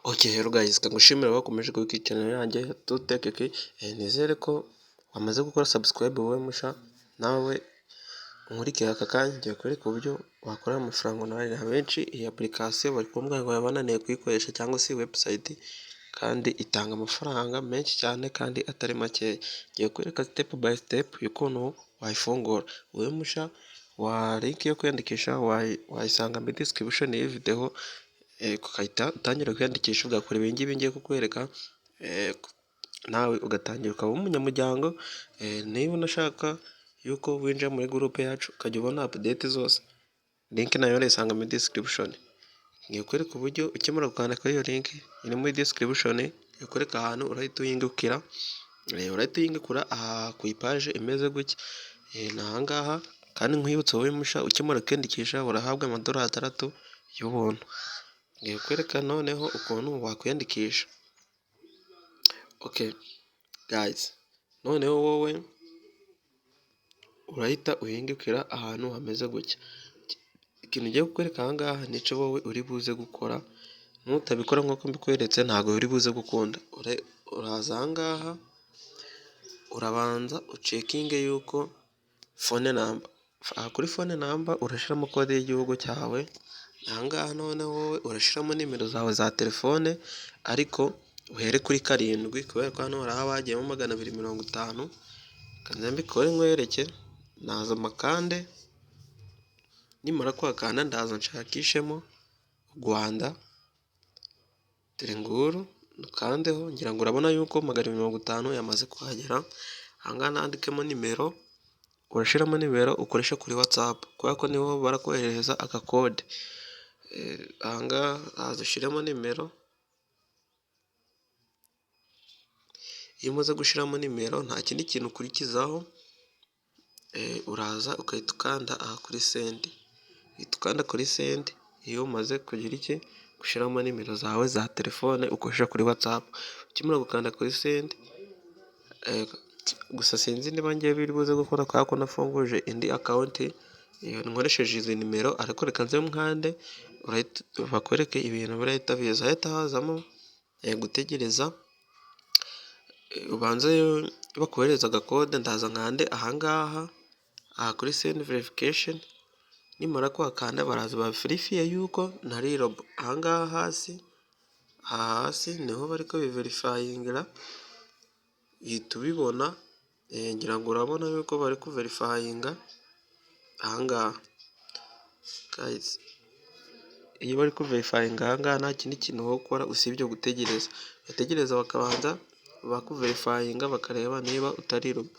Okay rero guys, kangushimira wakomeje gukurikirana yanjye ya Tutekeki. Nizere ko wamaze gukora subscribe wowe musha, nawe nkurikira aka kanya ngiye kwereka uburyo wakora amafaranga online. Abenshi iyi application bari kumbwira ngo yabananiye kuyikoresha cyangwa se website, kandi itanga amafaranga menshi cyane kandi atari make. Ngiye kwereka step by step y'ukuntu wayifungura. Wowe musha, wa link yo kwiyandikisha wayisanga muri description y'iyi video, ukahita utangira kwiyandikisha ugakora ibingibi ngiye kukwereka, nawe ugatangira ukaba umunyamuryango. Niba unashaka yuko winjira muri groupe yacu ukajya ubona update zose, link nayo urayisanga muri description. Ngiye kwereka uburyo ukimara gukanda kuri iyo link iri muri description, ngiye kwereka ahantu urahita uyingukira. Urahita uyingukira aha ku ipaje imeze gutya, ni ahangaha. Kandi nkwibutsa wowe musha, ukimara kwiyandikisha urahabwa $6 y'ubuntu. Ngiye kwereka noneho ukuntu wakwiyandikisha. Okay guys, noneho wowe urahita uhindukira ahantu hameze gutya. Ikintu ugiye kukwereka ahangaha nicyo wowe uri buze gukora. Nutabikora nk'uko mbikweretse ntabwo uri buze gukunda. Uraza ahangaha urabanza ucekinge yuko phone number, kuri phone number urashyiramo kode y'igihugu cyawe. Ahangaha noneho wowe urashyiramo nimero zawe za telefone, ariko uhere kuri 7 kubera ko hano haraho hagiyemo 250. Kandi mbikore nkwereke, naza makande, nimara kwakanda ndaza nshakishemo Rwanda Terenguru, nukandeho. Ngira ngo urabona yuko 250 yamaze kuhagera. Ahangaha nandikemo nimero, urashyiramo nimero ukoresha kuri WhatsApp kubera ko niho barakohereza agakode. Ahangaha haza ushyiramo nimero. Iyo umaze gushyiramo nimero nta kindi kintu ukurikizaho, uraza ugahita ukanda aha kuri send. Uhita ukanda kuri send iyo umaze kugira iki, gushyiramo nimero zawe za telefone ukoresha kuri WhatsApp. Ukimara gukanda kuri send, gusa sinzi niba ngiye biri buze gukora kubera ko nafunguje indi account nkoresheje izi nimero, ariko reka nze nkande bakwereke ibintu birahita biza. Hahita hazamo gutegereza, ubanze bakohereza agakode. Ndaza nkande ahangaha aha kuri send verification. Nimara kwakanda baraza baverifiye yuko ntari robo. Ahangaha hasi niho bari kubiverifayingira, uhita ubibona. Ngira ngo urabona yuko bari kuverifayinga ahangaha guys. Iyo bari kuverifayinga ahangaha nta kindi kintu wo gukora usibye gutegereza. Bategereza bakabanza bakuverifayinga bakareba niba utari robo.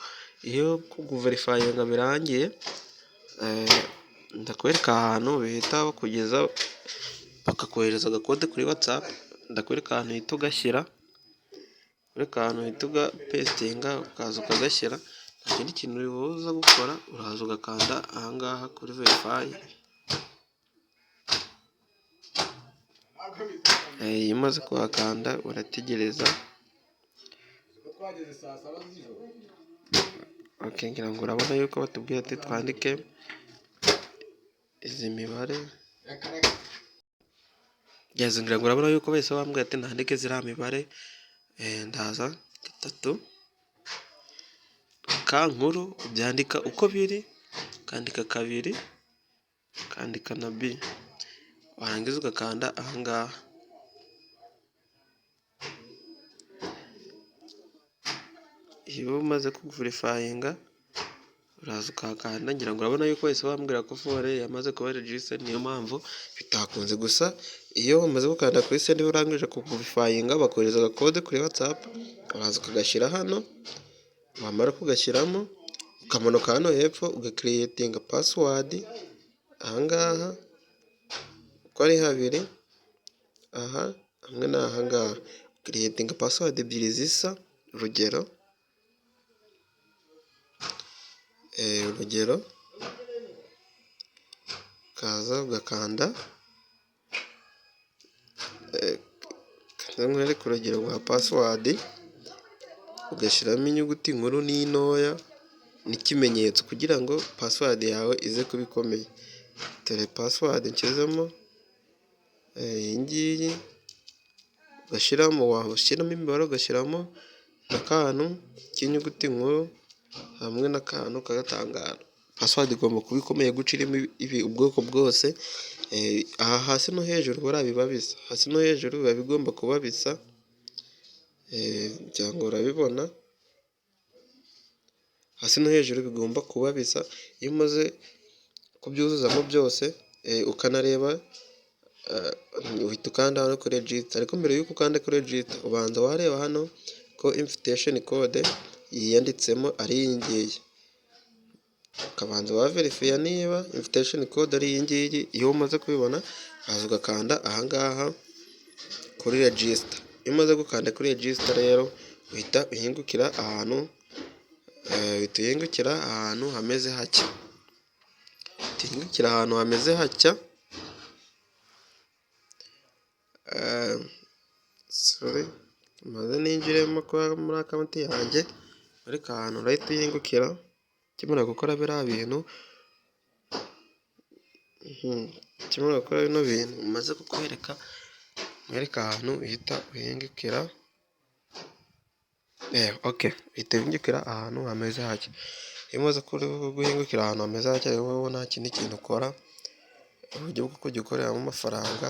Iyo kuverifayinga birangiye, ndakwereka ahantu bihita bakugeza bakakohereza agakode kuri WhatsApp. Ndakwereka ahantu uhita ugashyira, ureka ahantu uhita ugapestinga ukaza ukagashyira. Nta kindi kintu uza gukora, uraza ugakanda ahangaha kuri verify. Iyo umaze kuhakanda urategereza. Okay, ngira ngo urabona yuko batubwiye ati twandike izi mibare. Ngira ngo urabona yuko bese bambwiye ati nandike ziriya mibare. Ndaza 3 kankuru ubyandika uko biri, kandika 2, kandika na B, warangiza ugakanda ahangaha. Iyo umaze kuverifayinga uraza ukakanda. Ngira ngo urabona yuko wese bambwira ko phone yamaze kuba register, niyo mpamvu bitakunze. Gusa iyo umaze gukanda kuri send urangije kuverifayinga bakohereza agakode kuri WhatsApp, uraza ukagashyira hano. Wamara kugashyiramo ukamanuka hano hepfo ugakiriyetinga password. Ahangaha uko ari 2, aha hamwe na ahangaha ukiriyetinga password 2 zisa. Urugero ukaza ugakanda, nkwereka urugero rwa password, ugashyiramo inyuguti nkuru n'intoya n'ikimenyetso kugira ngo password yawe ize kuba ikomeye. Dore password nshyizemo iyi ngiyi, ugashyiramo, washyiramo imibare ugashyiramo akantu k'inyuguti nkuru hamwe n'akantu k'agatangaro. Password igomba kuba ikomeye guca irimo ubwoko bwose. Aha hasi no hejuru buriya biba bisa, hasi no hejuru biba bigomba kuba bisa, cyangwa urabibona, hasi no hejuru bigomba kuba bisa. Iyo umaze kubyuzuzamo byose ukanareba, uhita ukanda hano kuri register. Ariko mbere y'uko ukanda kuri register ubanza wareba hano ko invitation code yiyanditsemo ari iyi ngiyi, ukabanza waverifiya niba invitation code ari iyi ngiyi. Iyo umaze kubibona uraza ugakanda ahangaha kuri register. Iyo umaze gukanda kuri register rero uhita uhingukira ahantu hameze hatya, maze ninjiremo muri account yanjye, ariko ahantu urahita uhingukira ukimara gukora biriya bintu, bino bintu umaze kukwereka, mwereka ahantu uhita uhingukira. Uhita uhingukira ahantu hameze hatya. Iyo umaze guhingukira ahantu hameze hatya rero wowe nta kindi kintu ukora, uburyo bwo kujya ukoreramo amafaranga,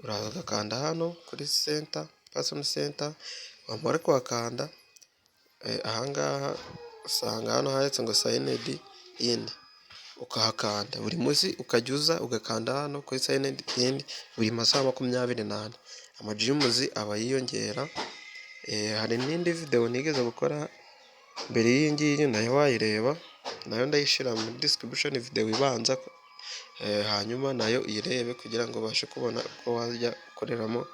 uraza ugakanda hano kuri center, person center. Wamara kuhakanda ahangaha usanga hano handitse ngo signed in, ukahakanda buri munsi ukajya uza ugakanda hano kuri signed in buri masaha 24. Amagirimuzi aba yiyongera. Hari n'indi video nigeze gukora mbere y'iyi ngiyi nayo wayireba, nayo ndayishyira muri description video ibanza, hanyuma nayo uyirebe kugira ngo ubashe kubona uko wajya ukoreramo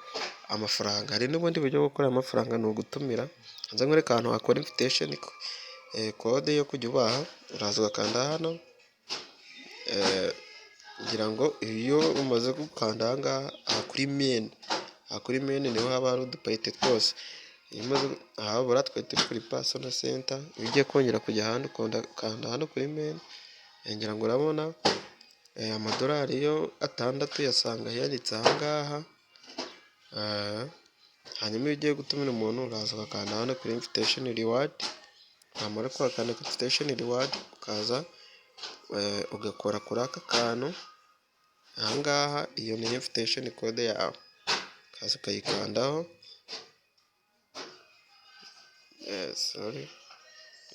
amafaranga. Hari n'ubundi buryo bwo gukorera amafaranga, ni ugutumira. Nza nkwereka ahantu wakora invitation code yo kujya ubaha, uraza ugakanda hano, kugira ngo iyo umaze gukanda ahangaha kuri main niho haba hari udupayite twose. Aha buriya twari turi kuri person center. Iyo ugiye kongera kujya ahandi ukanda hano kuri main, ngira ngo urabona amadolari yo 6 yasanga yanditse ahangaha. Hanyuma iyo ugiye gutumira umuntu uraza ugakanda hano kuri invitation reward. Wamara kuhakanda kuri invitation reward ukaza ugakora kuri aka kantu ahangaha, iyo ni invitation code yawe, ukaza ukayikandaho.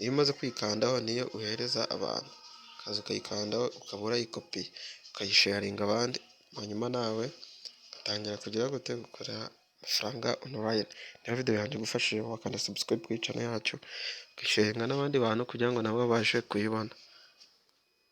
Iyo umaze kuyikandaho niyo uhereza abantu, ukaza ukayikandaho ukaba urayikopiye ukayisharinga abandi, hanyuma nawe ugatangira kugira gukorera amafaranga online. Niba video yanjye igufashije wakanda subscribe kuri channel yacu, ugasharinga n'abandi bantu kugira ngo nabo babashe kuyibona.